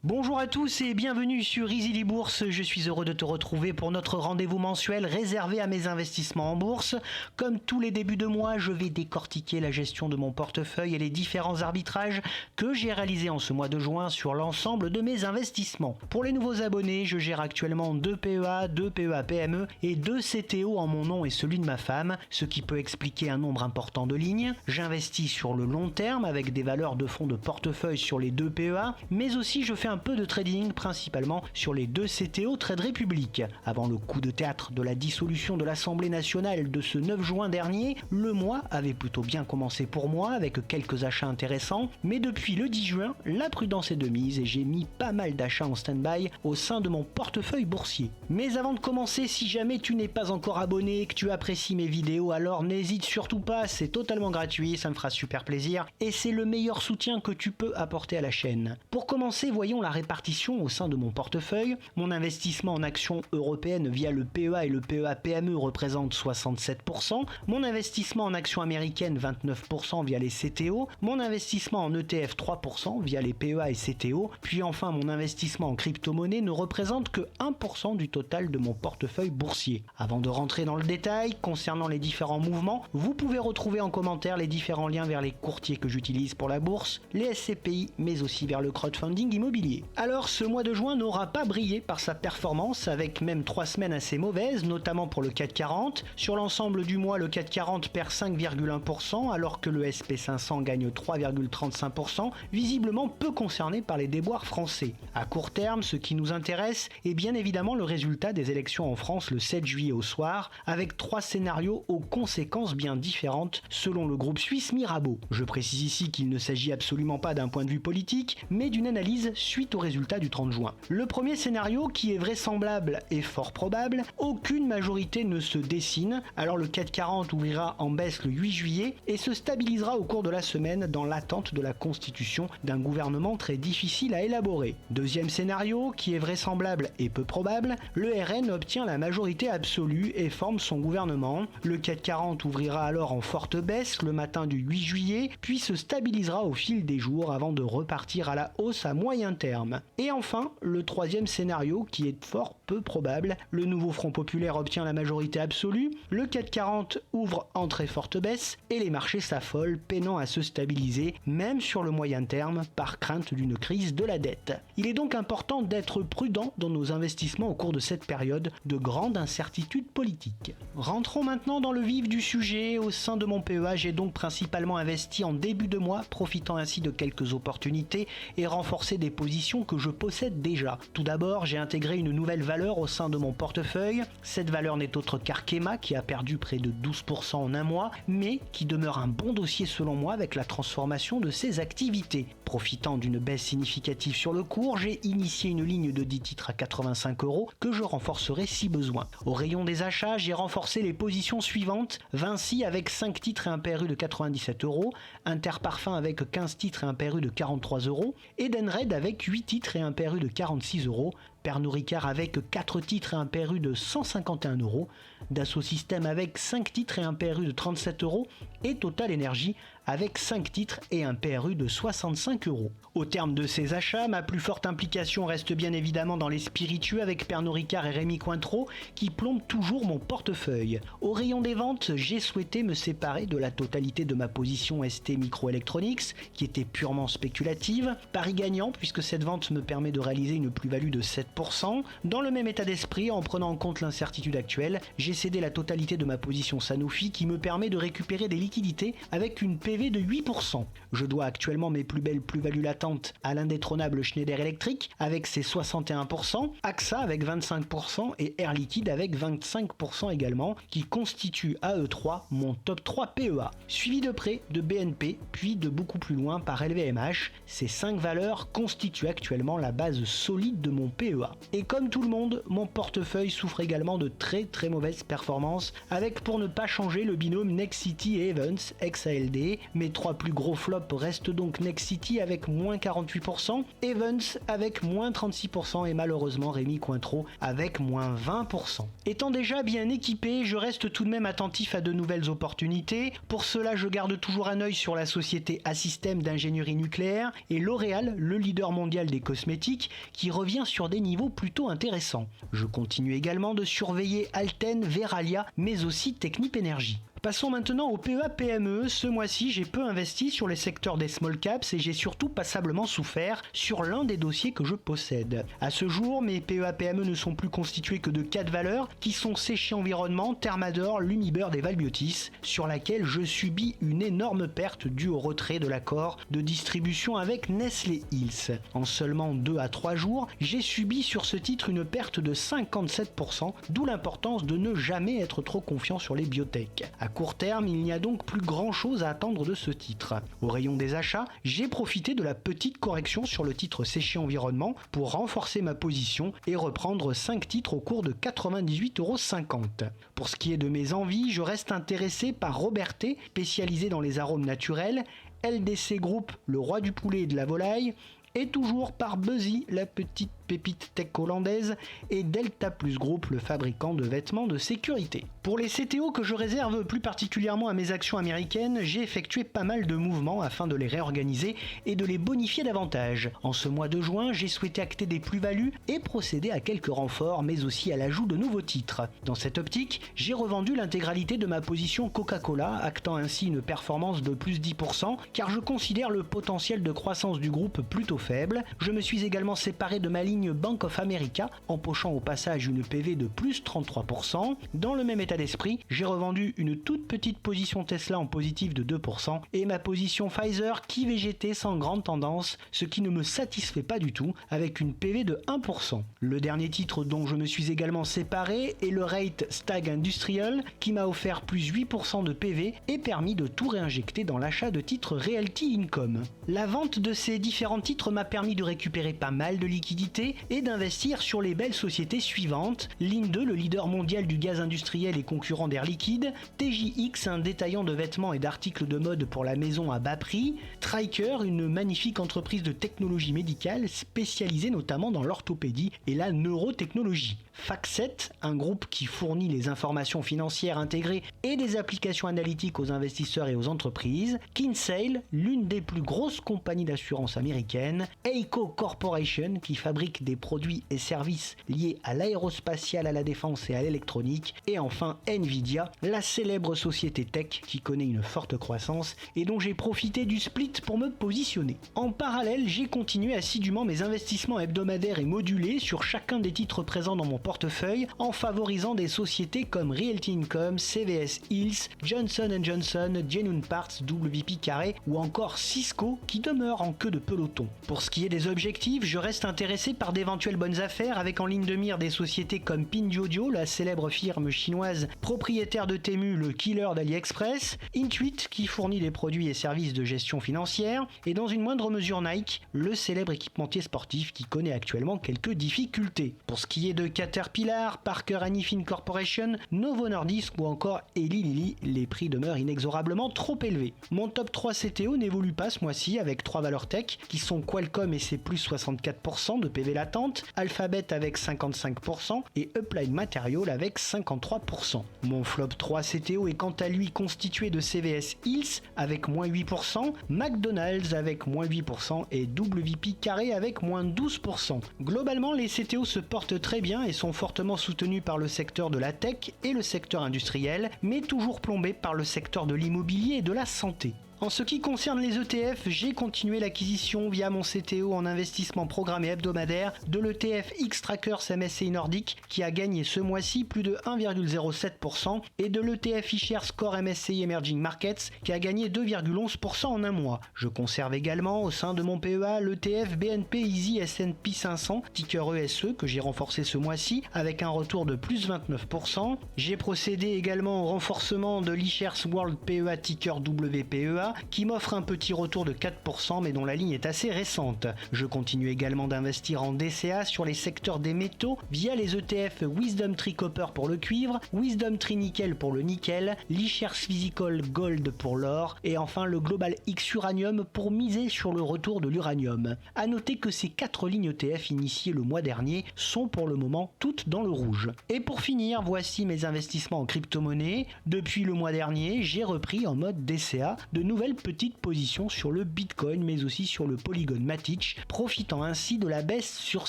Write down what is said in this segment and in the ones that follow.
Bonjour à tous et bienvenue sur Easily Bourse. Je suis heureux de te retrouver pour notre rendez-vous mensuel réservé à mes investissements en bourse. Comme tous les débuts de mois, je vais décortiquer la gestion de mon portefeuille et les différents arbitrages que j'ai réalisés en ce mois de juin sur l'ensemble de mes investissements. Pour les nouveaux abonnés, je gère actuellement 2 PEA, 2 PEA PME et 2 CTO en mon nom et celui de ma femme, ce qui peut expliquer un nombre important de lignes. J'investis sur le long terme avec des valeurs de fonds de portefeuille sur les 2 PEA, mais aussi je fais un peu de trading, principalement sur les 2 CTO Trade Republic. Avant le coup de théâtre de la dissolution de l'Assemblée nationale de ce 9 juin dernier, le mois avait plutôt bien commencé pour moi avec quelques achats intéressants, mais depuis le 10 juin, la prudence est de mise et j'ai mis pas mal d'achats en stand-by au sein de mon portefeuille boursier. Mais avant de commencer, si jamais tu n'es pas encore abonné et que tu apprécies mes vidéos, alors n'hésite surtout pas, c'est totalement gratuit, ça me fera super plaisir et c'est le meilleur soutien que tu peux apporter à la chaîne. Pour commencer, voyons la répartition au sein de mon portefeuille. Mon investissement en actions européennes via le PEA et le PEA PME représente 67%, mon investissement en actions américaines 29% via les CTO, mon investissement en ETF 3% via les PEA et CTO, puis enfin mon investissement en crypto-monnaie ne représente que 1% du total de mon portefeuille boursier. Avant de rentrer dans le détail, concernant les différents mouvements, vous pouvez retrouver en commentaire les différents liens vers les courtiers que j'utilise pour la bourse, les SCPI, mais aussi vers le crowdfunding immobilier. Alors ce mois de juin n'aura pas brillé par sa performance avec même 3 semaines assez mauvaises, notamment pour le CAC 40. Sur l'ensemble du mois, le CAC 40 perd 5,1% alors que le SP500 gagne 3,35%, visiblement peu concerné par les déboires français. À court terme, ce qui nous intéresse est bien évidemment le résultat des élections en France le 7 juillet au soir, avec 3 scénarios aux conséquences bien différentes selon le groupe suisse Mirabeau. Je précise ici qu'il ne s'agit absolument pas d'un point de vue politique, mais d'une analyse suite au résultat du 30 juin. Le premier scénario, qui est vraisemblable et fort probable, aucune majorité ne se dessine, alors le CAC 40 ouvrira en baisse le 8 juillet et se stabilisera au cours de la semaine dans l'attente de la constitution d'un gouvernement très difficile à élaborer. Deuxième scénario, qui est vraisemblable et peu probable, le RN obtient la majorité absolue et forme son gouvernement. Le CAC 40 ouvrira alors en forte baisse le matin du 8 juillet, puis se stabilisera au fil des jours avant de repartir à la hausse à moyen terme. Et enfin, le troisième scénario, qui est fort peu probable, le nouveau Front Populaire obtient la majorité absolue, le CAC 40 ouvre en très forte baisse et les marchés s'affolent, peinant à se stabiliser, même sur le moyen terme, par crainte d'une crise de la dette. Il est donc important d'être prudent dans nos investissements au cours de cette période de grande incertitude politique. Rentrons maintenant dans le vif du sujet. Au sein de mon PEA, j'ai donc principalement investi en début de mois, profitant ainsi de quelques opportunités et renforcer des positions que je possède déjà. Tout d'abord, j'ai intégré une nouvelle valeur au sein de mon portefeuille. Cette valeur n'est autre qu'Arkema, qui a perdu près de 12% en un mois, mais qui demeure un bon dossier selon moi avec la transformation de ses activités. Profitant d'une baisse significative sur le cours, j'ai initié une ligne de 10 titres à 85 € que je renforcerai si besoin. Au rayon des achats, j'ai renforcé les positions suivantes: Vinci avec 5 titres et un PRU de 97 €, Interparfums avec 15 titres et un PRU de 43 €, Edenred avec 8 titres et un PRU de 46 €, Pernod Ricard avec 4 titres et un PRU de 151 €, Dassault Systèmes avec 5 titres et un PRU de 37 € et Total Energy avec 5 titres et un PRU de 65 €. Au terme de ces achats, ma plus forte implication reste bien évidemment dans les spiritueux avec Pernod Ricard et Rémy Cointreau qui plombent toujours mon portefeuille. Au rayon des ventes, j'ai souhaité me séparer de la totalité de ma position ST Microelectronics qui était purement spéculative. Pari gagnant puisque cette vente me permet de réaliser une plus-value de 7%. Dans le même état d'esprit, en prenant en compte l'incertitude actuelle, j'ai cédé la totalité de ma position Sanofi qui me permet de récupérer des liquidités avec une PV de 8%. Je dois actuellement mes plus belles plus-values latentes à l'indétrônable Schneider Electric avec ses 61%, AXA avec 25% et Air Liquide avec 25% également, qui constituent à eux 3 mon top 3 PEA. Suivi de près de BNP, puis de beaucoup plus loin par LVMH. Ces 5 valeurs constituent actuellement la base solide de mon PEA. PEA. Et comme tout le monde, mon portefeuille souffre également de très mauvaises performances, avec pour ne pas changer le binôme Nexity et Evans, ex-ALD. Mes 3 plus gros flops restent donc Nexity avec moins 48%, Evans avec moins 36% et malheureusement Rémi Cointreau avec moins 20%. Étant déjà bien équipé, je reste tout de même attentif à de nouvelles opportunités. Pour cela, je garde toujours un œil sur la société Assystem d'ingénierie nucléaire et L'Oréal, le leader mondial des cosmétiques, qui revient sur des niveaux plutôt intéressants. Je continue également de surveiller Alten, Veralia, mais aussi Technip Energy. Passons maintenant au PEA-PME. Ce mois-ci, j'ai peu investi sur les secteurs des small caps et j'ai surtout passablement souffert sur l'un des dossiers que je possède. À ce jour, mes PEA-PME ne sont plus constitués que de 4 valeurs qui sont Séché Environnement, Thermador, Lumibird et Valbiotis, sur laquelle je subis une énorme perte due au retrait de l'accord de distribution avec Nestlé Hills. En seulement 2 à 3 jours, j'ai subi sur ce titre une perte de 57%, d'où l'importance de ne jamais être trop confiant sur les biotech. À court terme, il n'y a donc plus grand chose à attendre de ce titre. Au rayon des achats, j'ai profité de la petite correction sur le titre Séché Environnement pour renforcer ma position et reprendre 5 titres au cours de 98,50 €. Pour ce qui est de mes envies, je reste intéressé par Robertet, spécialisé dans les arômes naturels, LDC Group, le roi du poulet et de la volaille, et toujours par Buzzy, la petite pépite tech hollandaise, et Delta Plus Group, le fabricant de vêtements de sécurité. Pour les CTO que je réserve plus particulièrement à mes actions américaines, j'ai effectué pas mal de mouvements afin de les réorganiser et de les bonifier davantage. En ce mois de juin, j'ai souhaité acter des plus-values et procéder à quelques renforts, mais aussi à l'ajout de nouveaux titres. Dans cette optique, j'ai revendu l'intégralité de ma position Coca-Cola, actant ainsi une performance de plus 10%, car je considère le potentiel de croissance du groupe plutôt faible. Je me suis également séparé de ma ligne Bank of America, empochant au passage une PV de plus 33%. Dans le même état d'esprit, j'ai revendu une toute petite position Tesla en positif de 2% et ma position Pfizer qui végétait sans grande tendance, ce qui ne me satisfait pas du tout, avec une PV de 1%. Le dernier titre dont je me suis également séparé est le Rate Stag Industrial, qui m'a offert plus 8% de PV et permis de tout réinjecter dans l'achat de titres Realty Income. La vente de ces différents titres m'a permis de récupérer pas mal de liquidités et d'investir sur les belles sociétés suivantes: Linde, le leader mondial du gaz industriel et concurrent d'Air Liquide, TJX, un détaillant de vêtements et d'articles de mode pour la maison à bas prix, Stryker, une magnifique entreprise de technologie médicale spécialisée notamment dans l'orthopédie et la neurotechnologie, FactSet, un groupe qui fournit les informations financières intégrées et des applications analytiques aux investisseurs et aux entreprises, Kinsale, l'une des plus grosses compagnies d'assurance américaines, Eiko Corporation, qui fabrique des produits et services liés à l'aérospatiale, à la défense et à l'électronique, et enfin Nvidia, la célèbre société tech qui connaît une forte croissance et dont j'ai profité du split pour me positionner. En parallèle, j'ai continué assidûment mes investissements hebdomadaires et modulés sur chacun des titres présents dans mon portefeuille en favorisant des sociétés comme Realty Income, CVS Hills, Johnson & Johnson, Genuine Parts, WP Carré ou encore Cisco qui demeure en queue de peloton. Pour ce qui est des objectifs, je reste intéressé par d'éventuelles bonnes affaires avec en ligne de mire des sociétés comme Pinduoduo, la célèbre firme chinoise propriétaire de Temu, le killer d'AliExpress, Intuit qui fournit des produits et services de gestion financière et dans une moindre mesure Nike, le célèbre équipementier sportif qui connaît actuellement quelques difficultés. Pour ce qui est de Caterpillar, Parker Hannifin Corporation, Novo Nordisk ou encore Eli Lilly, les prix demeurent inexorablement trop élevés. Mon top 3 CTO n'évolue pas ce mois-ci avec 3 valeurs tech qui sont Qualcomm et ses plus 64% de PV latente, Alphabet avec 55% et Applied Materials avec 53%. Mon flop 3 CTO est quant à lui constitué de CVS Hills avec moins 8%, McDonald's avec moins 8% et WP Carré avec moins 12%. Globalement, les CTO se portent très bien et sont fortement soutenus par le secteur de la tech et le secteur industriel, mais toujours plombés par le secteur de l'immobilier et de la santé. En ce qui concerne les ETF, j'ai continué l'acquisition via mon CTO en investissement programmé hebdomadaire de l'ETF X-Trackers MSCI Nordic qui a gagné ce mois-ci plus de 1,07% et de l'ETF iShares Score MSCI Emerging Markets qui a gagné 2,11% en un mois. Je conserve également au sein de mon PEA l'ETF BNP Easy S&P 500, ticker ESE, que j'ai renforcé ce mois-ci avec un retour de plus 29%. J'ai procédé également au renforcement de l'eShares World PEA ticker WPEA DCA qui m'offre un petit retour de 4% mais dont la ligne est assez récente. Je continue également d'investir en DCA sur les secteurs des métaux via les ETF Wisdom Tree Copper pour le cuivre, Wisdom Tree Nickel pour le nickel, l'eShares Physical Gold pour l'or et enfin le Global X Uranium pour miser sur le retour de l'uranium. A noter que ces 4 lignes ETF initiées le mois dernier sont pour le moment toutes dans le rouge. Et pour finir, voici mes investissements en crypto-monnaie. Depuis le mois dernier, j'ai repris en mode DCA de nouvelles petites positions sur le Bitcoin mais aussi sur le Polygon Matic, profitant ainsi de la baisse sur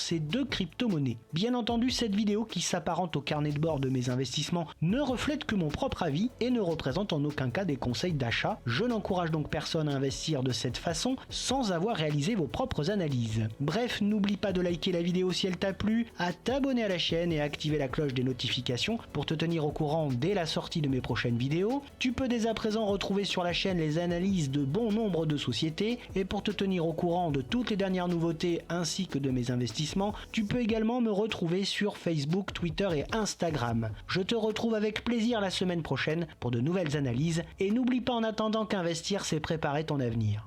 ces 2 crypto-monnaies. Bien entendu, cette vidéo qui s'apparente au carnet de bord de mes investissements ne reflète que mon propre avis et ne représente en aucun cas des conseils d'achat. Je n'encourage donc personne à investir de cette façon sans avoir réalisé vos propres analyses. Bref, n'oublie pas de liker la vidéo si elle t'a plu, à t'abonner à la chaîne et à activer la cloche des notifications pour te tenir au courant dès la sortie de mes prochaines vidéos. Tu peux dès à présent retrouver sur la chaîne les analyses de bon nombre de sociétés et pour te tenir au courant de toutes les dernières nouveautés ainsi que de mes investissements, tu peux également me retrouver sur Facebook, Twitter et Instagram. Je te retrouve avec plaisir la semaine prochaine pour de nouvelles analyses et n'oublie pas en attendant qu'investir c'est préparer ton avenir.